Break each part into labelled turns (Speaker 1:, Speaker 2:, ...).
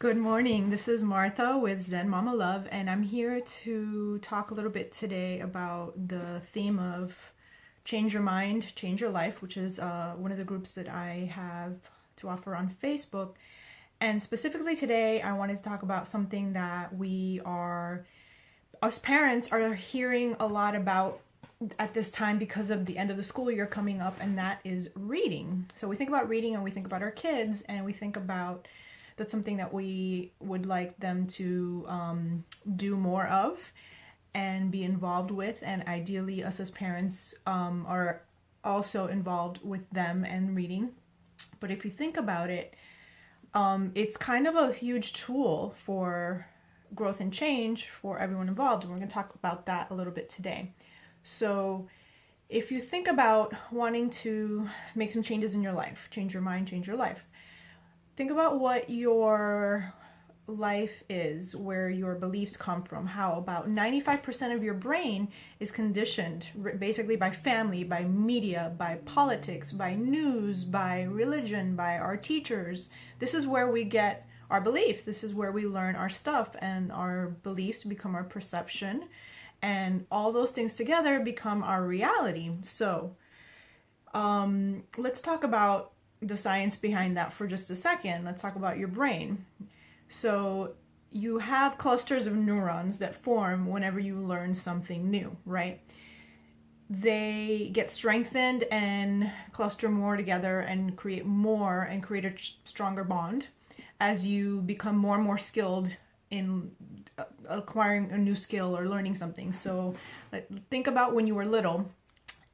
Speaker 1: Good morning. This is Martha with Zen Mama Love, and I'm here to talk a little bit today about the theme of Change Your Mind, Change Your Life, which is one of the groups that I have to offer on Facebook. And specifically today, I wanted to talk about something that as parents, are hearing a lot about at this time because of the end of the school year coming up, and that is reading. So we think about reading and we think about our kids, and we think about that's something that we would like them to do more of and be involved with, and ideally us as parents are also involved with them and reading. But if you think about it, it's kind of a huge tool for growth and change for everyone involved, and we're going to talk about that a little bit today. So if you think about wanting to make some changes in your life, change your mind, change your life, think about what your life is, where your beliefs come from, how about 95% of your brain is conditioned basically by family, by media, by politics, by news, by religion, by our teachers. This is where we get our beliefs. This is where we learn our stuff, and our beliefs become our perception, and all those things together become our reality. So let's talk about the science behind that for just a second. Let's talk about your brain. So you have clusters of neurons that form whenever you learn something new, right? They get strengthened and cluster more together and create a stronger bond as you become more and more skilled in acquiring a new skill or learning something. So think about when you were little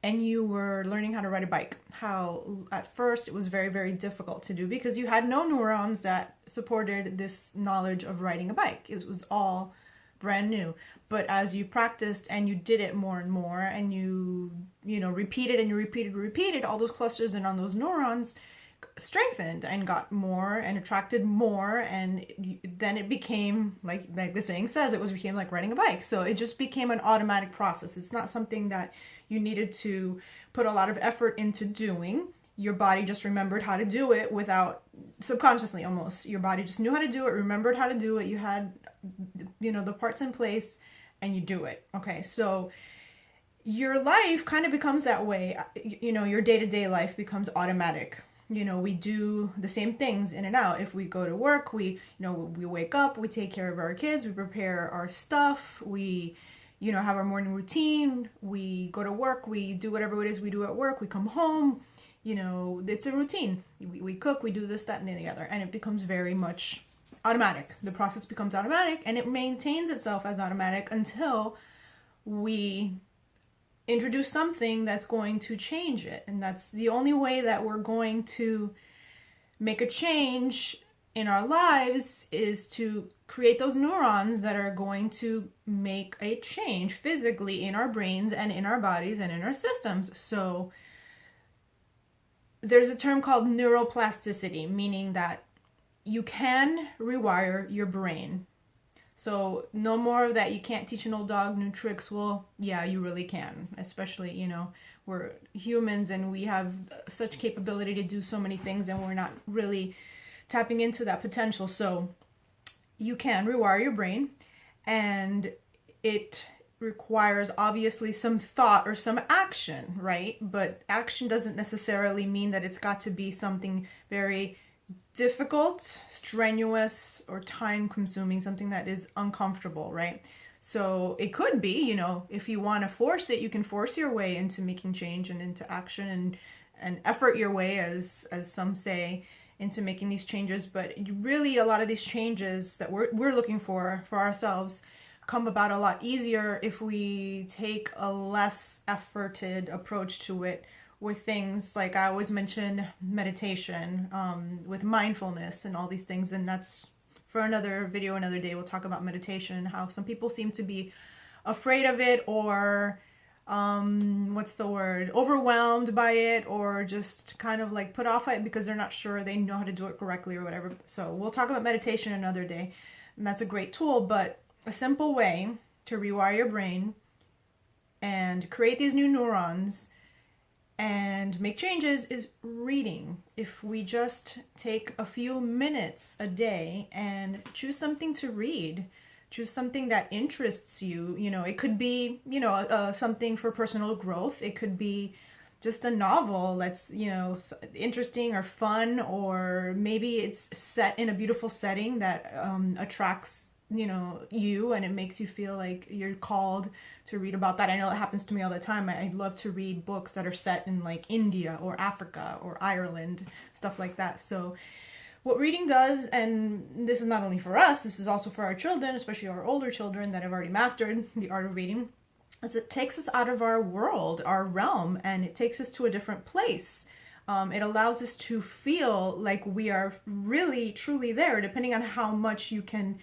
Speaker 1: and you were learning how to ride a bike, how at first it was very, very difficult to do because you had no neurons that supported this knowledge of riding a bike. It was all brand new. But as you practiced and you did it more and more, and you repeated and you repeated, all those clusters and on those neurons strengthened and got more and attracted more, and then it became like the saying says, it became like riding a bike. So it just became an automatic process. It's not something that you needed to put a lot of effort into doing. Your body just remembered how to do it without, subconsciously almost. Your body just knew how to do it, remembered how to do it. You had the parts in place, and you do it. Okay, so your life kind of becomes that way. Your day-to-day life becomes automatic. We do the same things in and out. If we go to work, we wake up, we take care of our kids, we prepare our stuff, we have our morning routine, we go to work, we do whatever it is we do at work, we come home, it's a routine. We cook, we do this, that, and the other, and it becomes very much automatic. The process becomes automatic, and it maintains itself as automatic until we introduce something that's going to change it. And that's the only way that we're going to make a change in our lives, is to create those neurons that are going to make a change physically in our brains and in our bodies and in our systems. So there's a term called neuroplasticity, meaning that you can rewire your brain. So no more of that, you can't teach an old dog new tricks. Well, yeah, you really can, especially, we're humans and we have such capability to do so many things, and we're not really tapping into that potential. So you can rewire your brain, and it requires obviously some thought or some action, right? But action doesn't necessarily mean that it's got to be something very difficult, strenuous, or time consuming, something that is uncomfortable, right? So it could be, if you want to force it, you can force your way into making change and into action, and effort your way, as some say, into making these changes. But really, a lot of these changes that we're looking for ourselves come about a lot easier if we take a less efforted approach to it, with things like, I always mention meditation, with mindfulness and all these things. And that's for another video, another day. We'll talk about meditation and how some people seem to be afraid of it, or overwhelmed by it, or just kind of like put off it because they're not sure they know how to do it correctly or whatever. So we'll talk about meditation another day, and that's a great tool. But a simple way to rewire your brain and create these new neurons and make changes is reading. If we just take a few minutes a day and choose something to read, choose something that interests you. It could be, something for personal growth. It could be just a novel that's, interesting or fun, or maybe it's set in a beautiful setting that attracts you, and it makes you feel like you're called to read about that. I know it happens to me all the time. I love to read books that are set in like India or Africa or Ireland, stuff like that. So what reading does, and this is not only for us, this is also for our children, especially our older children that have already mastered the art of reading, is it takes us out of our world, our realm, and it takes us to a different place. It allows us to feel like we are really, truly there, depending on how much you can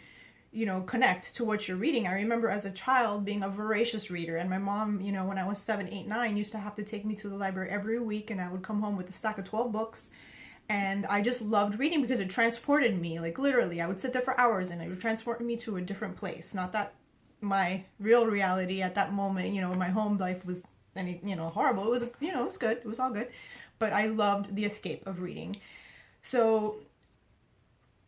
Speaker 1: connect to what you're reading. I remember as a child being a voracious reader, and my mom, when I was 7, 8, 9, used to have to take me to the library every week, and I would come home with a stack of 12 books. And I just loved reading because it transported me, like literally. I would sit there for hours and it would transport me to a different place. Not that my real reality at that moment, my home life was horrible. It was, it was good. It was all good. But I loved the escape of reading. So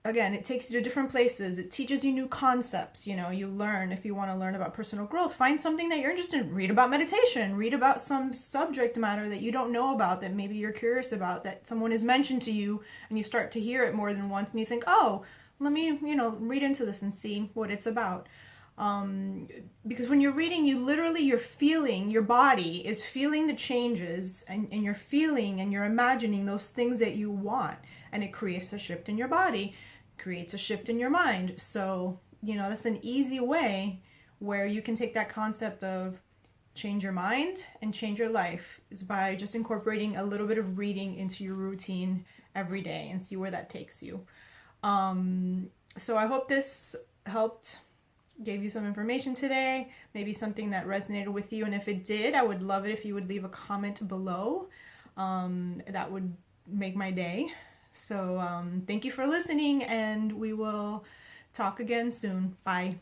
Speaker 1: again, it takes you to different places. It teaches you new concepts. You learn. If you want to learn about personal growth, find something that you're interested in. Read about meditation. Read about some subject matter that you don't know about, that maybe you're curious about, that someone has mentioned to you, and you start to hear it more than once, and you think, oh, let me, read into this and see what it's about. Because when you're reading, you're feeling, your body is feeling the changes, and you're feeling and you're imagining those things that you want, and it creates a shift in your body, creates a shift in your mind. So, that's an easy way where you can take that concept of change your mind and change your life, is by just incorporating a little bit of reading into your routine every day and see where that takes you. So I hope this helped, gave you some information today, maybe something that resonated with you. And if it did, I would love it if you would leave a comment below. That would make my day. So thank you for listening, and we will talk again soon. Bye.